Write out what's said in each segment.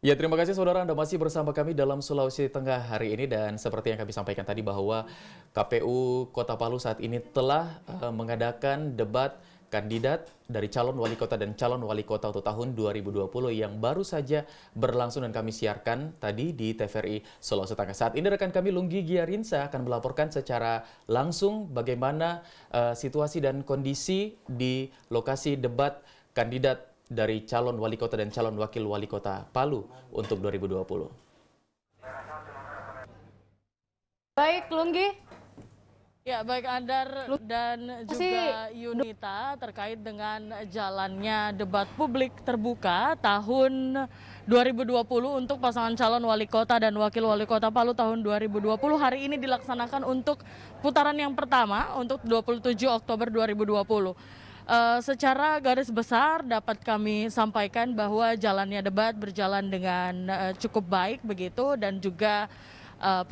Ya, terima kasih saudara Anda masih bersama kami dalam Sulawesi Tengah hari ini dan seperti yang kami sampaikan tadi bahwa KPU Kota Palu saat ini telah mengadakan debat kandidat dari calon wali kota dan calon wali kota untuk tahun 2020 yang baru saja berlangsung dan kami siarkan tadi di TVRI Sulawesi Tengah. Saat ini rekan kami Lunggi Giarinsa akan melaporkan secara langsung bagaimana situasi dan kondisi di lokasi debat kandidat dari calon wali kota dan calon wakil wali kota Palu untuk 2020. Baik, Lunggi. Ya, baik Andar dan juga Yunita terkait dengan jalannya debat publik terbuka tahun 2020 untuk pasangan calon wali kota dan wakil wali kota Palu tahun 2020 hari ini dilaksanakan untuk putaran yang pertama untuk 27 Oktober 2020. Secara garis besar dapat kami sampaikan bahwa jalannya debat berjalan dengan cukup baik begitu dan juga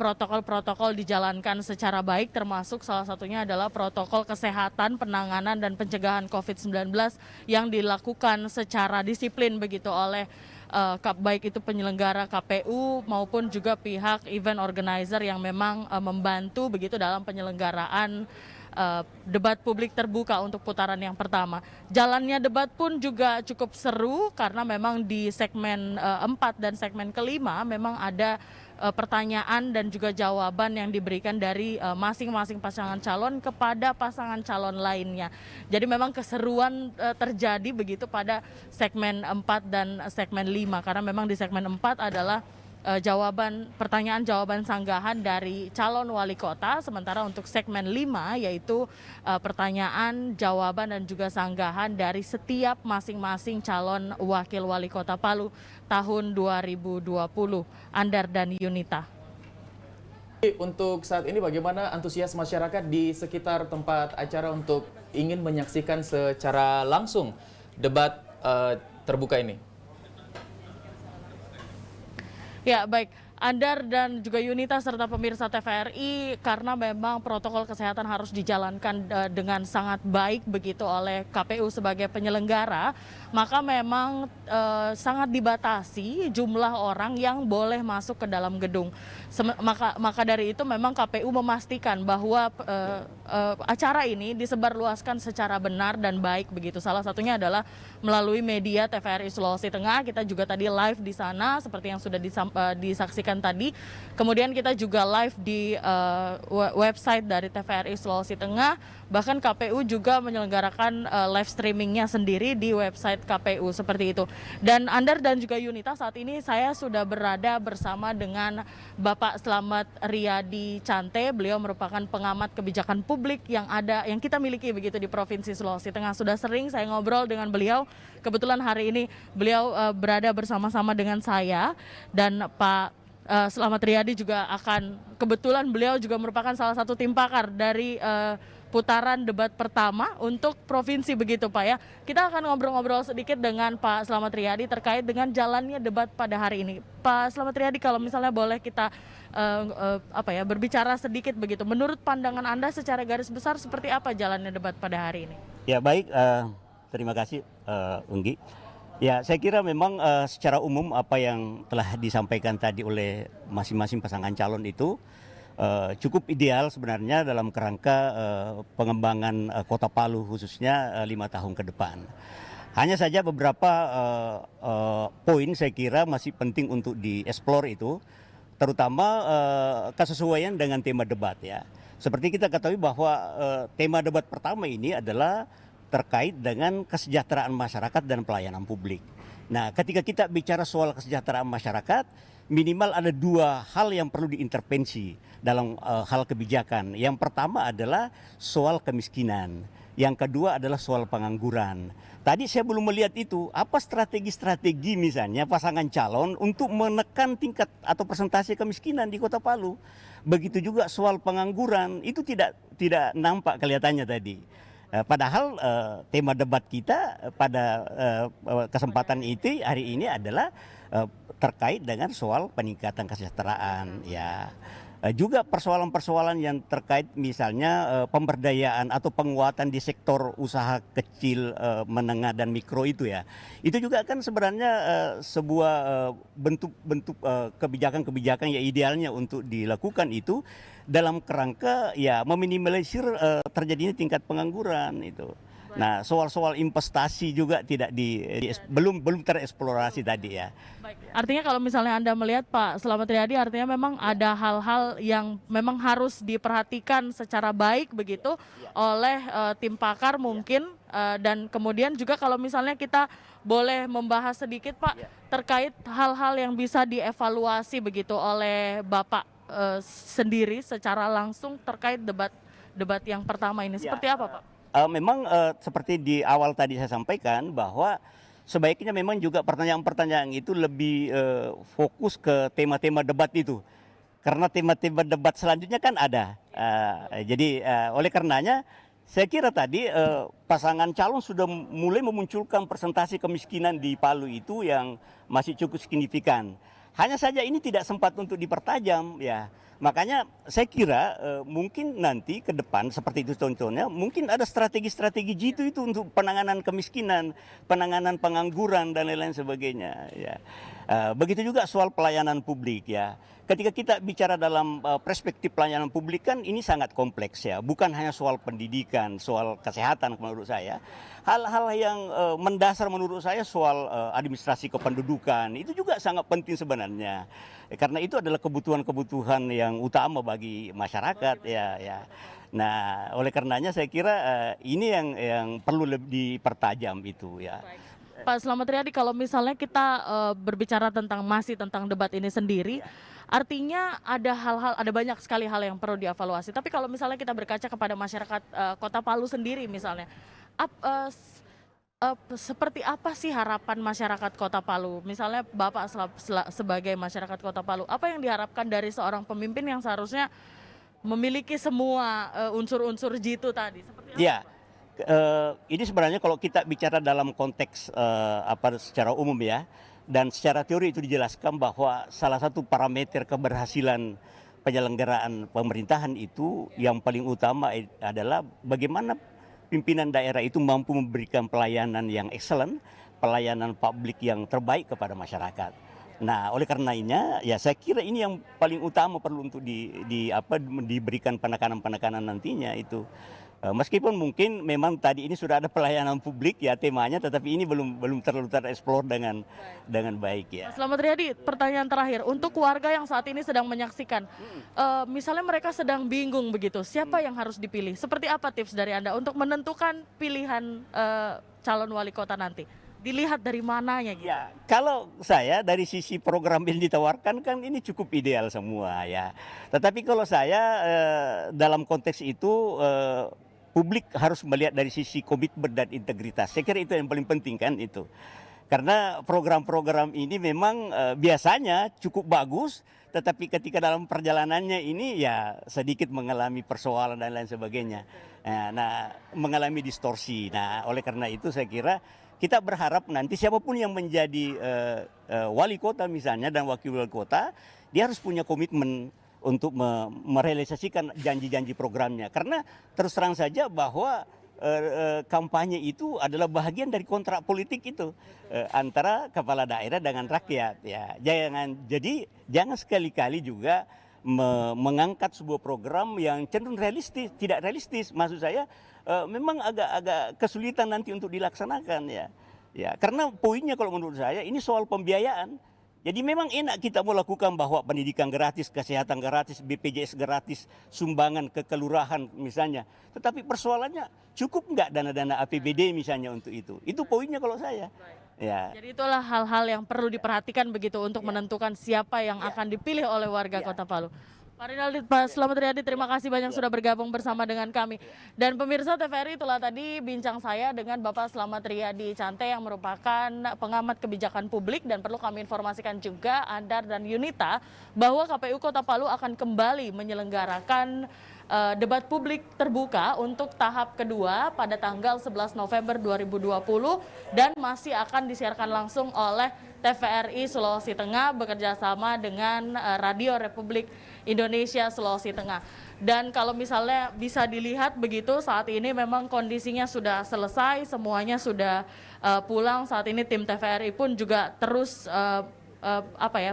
protokol-protokol dijalankan secara baik termasuk salah satunya adalah protokol kesehatan, penanganan dan pencegahan COVID-19 yang dilakukan secara disiplin begitu oleh baik itu penyelenggara KPU maupun juga pihak event organizer yang memang membantu begitu dalam penyelenggaraan debat publik terbuka untuk putaran yang pertama. Jalannya debat pun juga cukup seru karena memang di segmen 4 dan segmen kelima memang ada pertanyaan dan juga jawaban yang diberikan dari masing-masing pasangan calon kepada pasangan calon lainnya. Jadi memang keseruan terjadi begitu pada segmen 4 dan segmen 5 karena memang di segmen 4 adalah pertanyaan-jawaban sanggahan dari calon wali kota, sementara untuk segmen 5 yaitu pertanyaan, jawaban dan juga sanggahan dari setiap masing-masing calon wakil wali kota Palu tahun 2020. Andar dan Yunita. Untuk saat ini bagaimana antusias masyarakat di sekitar tempat acara untuk ingin menyaksikan secara langsung debat terbuka ini? Ya, baik. Andar dan juga Yunita serta pemirsa TVRI karena memang protokol kesehatan harus dijalankan dengan sangat baik begitu oleh KPU sebagai penyelenggara, maka memang sangat dibatasi jumlah orang yang boleh masuk ke dalam gedung. Maka dari itu memang KPU memastikan bahwa acara ini disebarluaskan secara benar dan baik begitu. Salah satunya adalah melalui media TVRI Sulawesi Tengah. Kita juga tadi live di sana seperti yang sudah disaksikan tadi. Kemudian kita juga live di website dari TVRI Sulawesi Tengah. Bahkan KPU juga menyelenggarakan live streamingnya sendiri di website KPU seperti itu. Dan Andar dan juga Yunita, saat ini saya sudah berada bersama dengan Bapak Slamet Riyadi Cante. Beliau merupakan pengamat kebijakan publik yang kita miliki begitu di Provinsi Sulawesi Tengah. Sudah sering saya ngobrol dengan beliau. Kebetulan hari ini beliau berada bersama-sama dengan saya dan Pak Slamet Riyadi juga kebetulan beliau juga merupakan salah satu tim pakar dari putaran debat pertama untuk provinsi begitu Pak ya. Kita akan ngobrol-ngobrol sedikit dengan Pak Slamet Riyadi terkait dengan jalannya debat pada hari ini. Pak Slamet Riyadi, kalau misalnya boleh kita berbicara sedikit begitu. Menurut pandangan Anda secara garis besar seperti apa jalannya debat pada hari ini? Ya baik, terima kasih Unggi. Ya, saya kira memang secara umum apa yang telah disampaikan tadi oleh masing-masing pasangan calon itu cukup ideal sebenarnya dalam kerangka pengembangan Kota Palu khususnya 5 tahun ke depan. Hanya saja beberapa poin saya kira masih penting untuk dieksplor itu, terutama kesesuaian dengan tema debat ya. Seperti kita ketahui bahwa tema debat pertama ini adalah terkait dengan kesejahteraan masyarakat dan pelayanan publik. Nah, ketika kita bicara soal kesejahteraan masyarakat, minimal ada 2 hal yang perlu diintervensi dalam hal kebijakan. Yang pertama adalah soal kemiskinan. Yang kedua adalah soal pengangguran. Tadi saya belum melihat itu, apa strategi-strategi misalnya pasangan calon untuk menekan tingkat atau persentase kemiskinan di Kota Palu. Begitu juga soal pengangguran, itu tidak nampak kelihatannya tadi. Padahal tema debat kita pada kesempatan itu hari ini adalah terkait dengan soal peningkatan kesejahteraan ya. Juga persoalan-persoalan yang terkait misalnya pemberdayaan atau penguatan di sektor usaha kecil, menengah dan mikro itu ya. Itu juga kan sebenarnya sebuah bentuk-bentuk kebijakan-kebijakan yang idealnya untuk dilakukan itu dalam kerangka ya meminimalisir terjadinya tingkat pengangguran itu. Nah, soal-soal investasi juga tidak belum tereksplorasi tadi ya. Baik. Artinya kalau misalnya Anda melihat Pak Slamet Riyadi, artinya memang ada hal-hal yang memang harus diperhatikan secara baik begitu oleh tim pakar mungkin, dan kemudian juga kalau misalnya kita boleh membahas sedikit Pak terkait hal-hal yang bisa dievaluasi begitu oleh Bapak sendiri secara langsung terkait debat yang pertama ini. Seperti apa Pak? Memang seperti di awal tadi saya sampaikan bahwa sebaiknya memang juga pertanyaan-pertanyaan itu lebih fokus ke tema-tema debat itu. Karena tema-tema debat selanjutnya kan ada. Jadi oleh karenanya saya kira tadi pasangan calon sudah mulai memunculkan presentasi kemiskinan di Palu itu yang masih cukup signifikan. Hanya saja ini tidak sempat untuk dipertajam ya. Makanya saya kira mungkin nanti ke depan seperti itu contohnya mungkin ada strategi-strategi jitu itu untuk penanganan kemiskinan, penanganan pengangguran dan lain-lain sebagainya ya. Begitu juga soal pelayanan publik ya. Ketika kita bicara dalam perspektif pelayanan publik kan ini sangat kompleks ya, bukan hanya soal pendidikan, soal kesehatan menurut saya. Hal-hal yang mendasar menurut saya soal administrasi kependudukan itu juga sangat penting sebenarnya. Karena itu adalah kebutuhan-kebutuhan yang utama bagi masyarakat ya. Nah, oleh karenanya saya kira ini yang perlu lebih dipertajam itu ya. Pak Slamet Riyadi, kalau misalnya kita berbicara masih tentang debat ini sendiri, artinya ada banyak sekali hal yang perlu dievaluasi. Tapi kalau misalnya kita berkaca kepada masyarakat Kota Palu sendiri misalnya, seperti apa sih harapan masyarakat Kota Palu? Misalnya Bapak sebagai masyarakat Kota Palu, apa yang diharapkan dari seorang pemimpin yang seharusnya memiliki semua unsur-unsur jitu tadi? Seperti apa? Ya, ini sebenarnya kalau kita bicara dalam konteks secara umum ya, dan secara teori itu dijelaskan bahwa salah satu parameter keberhasilan penyelenggaraan pemerintahan itu yang paling utama adalah bagaimana pimpinan daerah itu mampu memberikan pelayanan yang excellent, pelayanan publik yang terbaik kepada masyarakat. Nah, oleh karenanya ya saya kira ini yang paling utama perlu untuk diberikan penekanan-penekanan nantinya itu. Meskipun mungkin memang tadi ini sudah ada pelayanan publik ya temanya, tetapi ini belum terlalu tereksplor dengan baik ya. Slamet Riyadi, pertanyaan terakhir untuk warga yang saat ini sedang menyaksikan, misalnya mereka sedang bingung begitu, siapa yang harus dipilih? Seperti apa tips dari Anda untuk menentukan pilihan calon wali kota nanti? Dilihat dari mananya gitu? Ya, kalau saya dari sisi program yang ditawarkan kan ini cukup ideal semua ya. Tetapi kalau saya dalam konteks itu publik harus melihat dari sisi komitmen dan integritas. Saya kira itu yang paling penting kan itu. Karena program-program ini memang biasanya cukup bagus, tetapi ketika dalam perjalanannya ini ya sedikit mengalami persoalan dan lain sebagainya. Nah, mengalami distorsi. Nah, oleh karena itu saya kira kita berharap nanti siapapun yang menjadi wali kota misalnya dan wakil wali kota, dia harus punya komitmen untuk merealisasikan janji-janji programnya. Karena terus terang saja bahwa kampanye itu adalah bagian dari kontrak politik itu antara kepala daerah dengan rakyat ya. Jangan sekali-kali juga mengangkat sebuah program yang cenderung realistis, tidak realistis. Maksud saya memang agak kesulitan nanti untuk dilaksanakan ya. Ya, karena poinnya kalau menurut saya ini soal pembiayaan. Jadi memang enak kita melakukan bahwa pendidikan gratis, kesehatan gratis, BPJS gratis, sumbangan ke kelurahan misalnya. Tetapi persoalannya cukup nggak dana-dana APBD misalnya untuk itu? Itu poinnya kalau saya. Ya. Jadi itulah hal-hal yang perlu diperhatikan begitu untuk menentukan siapa yang akan dipilih oleh warga Kota Palu. Pak Rinaldi, Pak Slamet Riyadi, terima kasih banyak sudah bergabung bersama dengan kami. Dan pemirsa TVRI, itulah tadi bincang saya dengan Bapak Slamet Riyadi Cante yang merupakan pengamat kebijakan publik, dan perlu kami informasikan juga Andar dan Yunita bahwa KPU Kota Palu akan kembali menyelenggarakan debat publik terbuka untuk tahap kedua pada tanggal 11 November 2020 dan masih akan disiarkan langsung oleh TVRI Sulawesi Tengah bekerja sama dengan Radio Republik Indonesia Sulawesi Tengah. Dan kalau misalnya bisa dilihat begitu, saat ini memang kondisinya sudah selesai, semuanya sudah pulang. Saat ini tim TVRI pun juga terus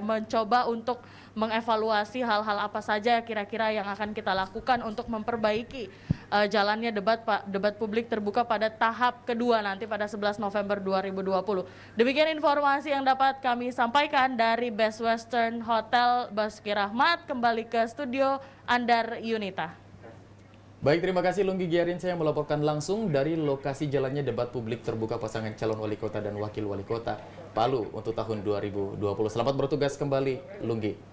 mencoba untuk mengevaluasi hal-hal apa saja kira-kira yang akan kita lakukan untuk memperbaiki jalannya debat publik terbuka pada tahap kedua nanti pada 11 November 2020. Demikian informasi yang dapat kami sampaikan dari Best Western Hotel Basuki Rahmat. Kembali ke studio Andar Yunita. Baik, terima kasih Lunggi Giarinsa yang melaporkan langsung dari lokasi jalannya debat publik terbuka pasangan calon wali kota dan wakil wali kota Palu untuk tahun 2020. Selamat bertugas kembali, Lunggi.